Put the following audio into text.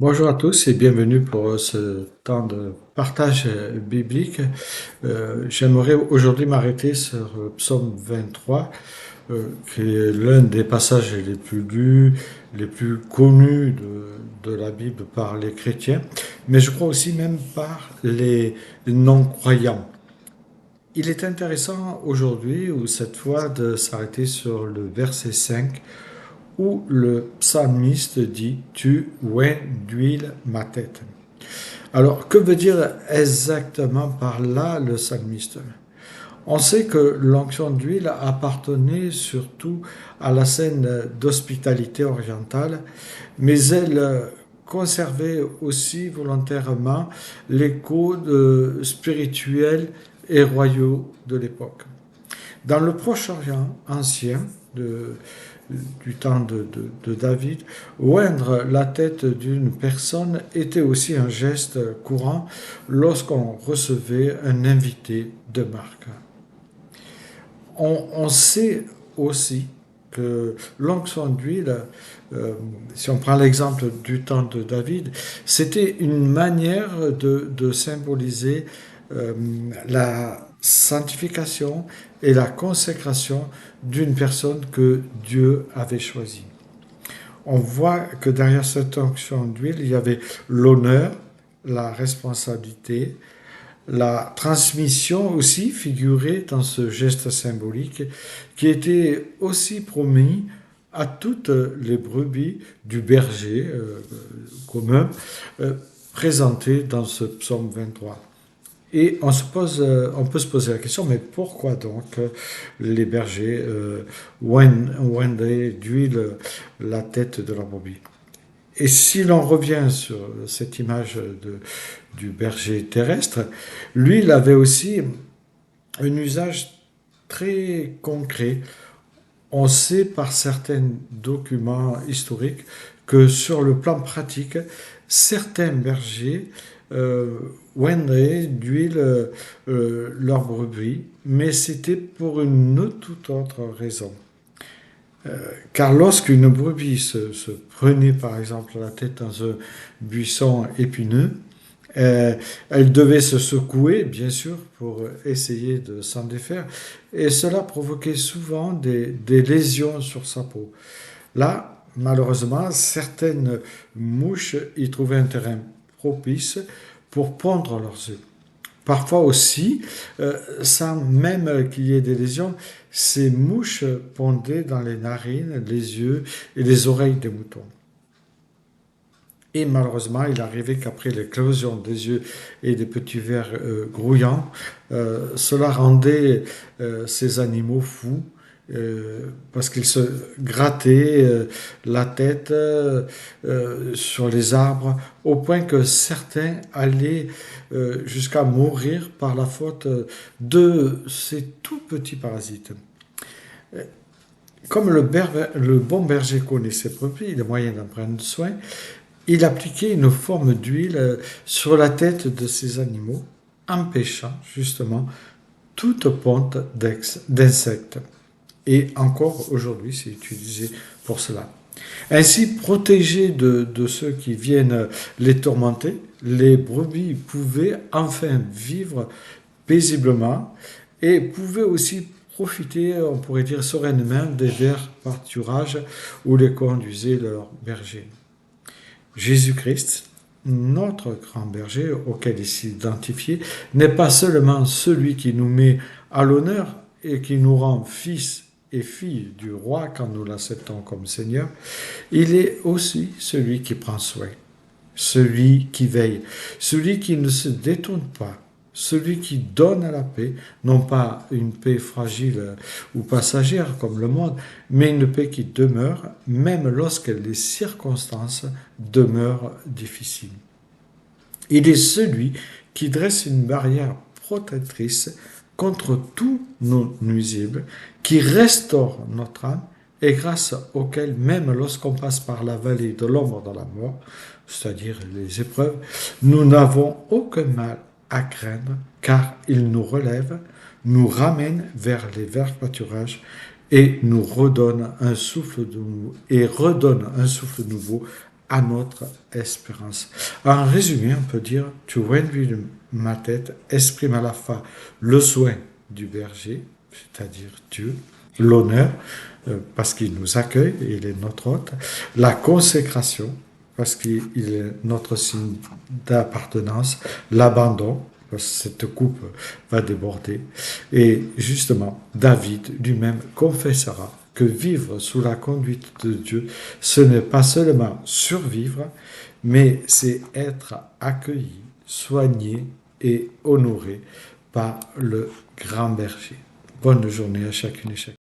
Bonjour à tous et bienvenue pour ce temps de partage biblique. J'aimerais aujourd'hui m'arrêter sur le psaume 23, qui est l'un des passages les plus lus, les plus connus de la Bible par les chrétiens, mais je crois aussi même par les non-croyants. Il est intéressant aujourd'hui, ou cette fois, de s'arrêter sur le verset 5 où le psalmiste dit Tu oins d'huile ma tête. Alors, que veut dire exactement par là le psalmiste? On sait que l'onction d'huile appartenait surtout à la scène d'hospitalité orientale, mais elle conservait aussi volontairement les codes spirituels et royaux de l'époque. Dans le Proche-Orient ancien, du temps de David, oindre la tête d'une personne était aussi un geste courant lorsqu'on recevait un invité de marque. On sait aussi que l'onction d'huile, si on prend l'exemple du temps de David, c'était une manière de symboliser euh, la sanctification et la consécration d'une personne que Dieu avait choisie. On voit que derrière cette onction d'huile, il y avait l'honneur, la responsabilité, la transmission aussi figurait dans ce geste symbolique qui était aussi promis à toutes les brebis du berger commun euh, présentées dans ce psaume 23. Et on peut se poser la question, mais pourquoi donc les bergers oindaient d'huile la tête de leur brebis? Et si l'on revient sur cette image du berger terrestre, lui, il avait aussi un usage très concret. On sait par certains documents historiques que sur le plan pratique, certains bergers oindraient d'huile leur brebis, mais c'était pour une toute autre raison. Car lorsqu'une brebis se prenait par exemple la tête dans un buisson épineux, elle devait se secouer, bien sûr, pour essayer de s'en défaire, et cela provoquait souvent des lésions sur sa peau. Là, malheureusement, certaines mouches y trouvaient un terrain propice pour pondre leurs œufs. Parfois aussi, sans même qu'il y ait des lésions, ces mouches pondaient dans les narines, les yeux et les oreilles des moutons. Et malheureusement, il arrivait qu'après l'éclosion des yeux et des petits vers grouillants, cela rendait ces animaux fous parce qu'ils se grattaient la tête sur les arbres au point que certains allaient jusqu'à mourir par la faute de ces tout petits parasites. Comme le bon berger connaît ses brebis, les moyens d'en prendre soin, il appliquait une forme d'huile sur la tête de ces animaux, empêchant justement toute ponte d'insectes. Et encore aujourd'hui, c'est utilisé pour cela. Ainsi, protégés de ceux qui viennent les tourmenter, les brebis pouvaient enfin vivre paisiblement et pouvaient aussi profiter, on pourrait dire sereinement, des verts pâturages où les conduisaient leurs bergers. Jésus-Christ, notre grand berger auquel il s'identifie, n'est pas seulement celui qui nous met à l'honneur et qui nous rend fils et filles du roi quand nous l'acceptons comme Seigneur, il est aussi celui qui prend soin, celui qui veille, celui qui ne se détourne pas, celui qui donne la paix, non pas une paix fragile ou passagère comme le monde, mais une paix qui demeure, même lorsque les circonstances demeurent difficiles. Il est celui qui dresse une barrière protectrice contre tous nos nuisibles, qui restaure notre âme et grâce auquel, même lorsqu'on passe par la vallée de l'ombre de la mort, c'est-à-dire les épreuves, nous n'avons aucun mal à craindre, car il nous relève, nous ramène vers les verts pâturages et nous redonne un souffle nouveau à notre espérance. En résumé, on peut dire, tu réduis ma tête, exprime à la fois le soin du berger, c'est-à-dire Dieu, l'honneur, parce qu'il nous accueille, il est notre hôte, la consécration, parce qu'il est notre signe d'appartenance, l'abandon, parce que cette coupe va déborder. Et justement, David lui-même confessera que vivre sous la conduite de Dieu, ce n'est pas seulement survivre, mais c'est être accueilli, soigné et honoré par le grand berger. Bonne journée à chacune et chacun.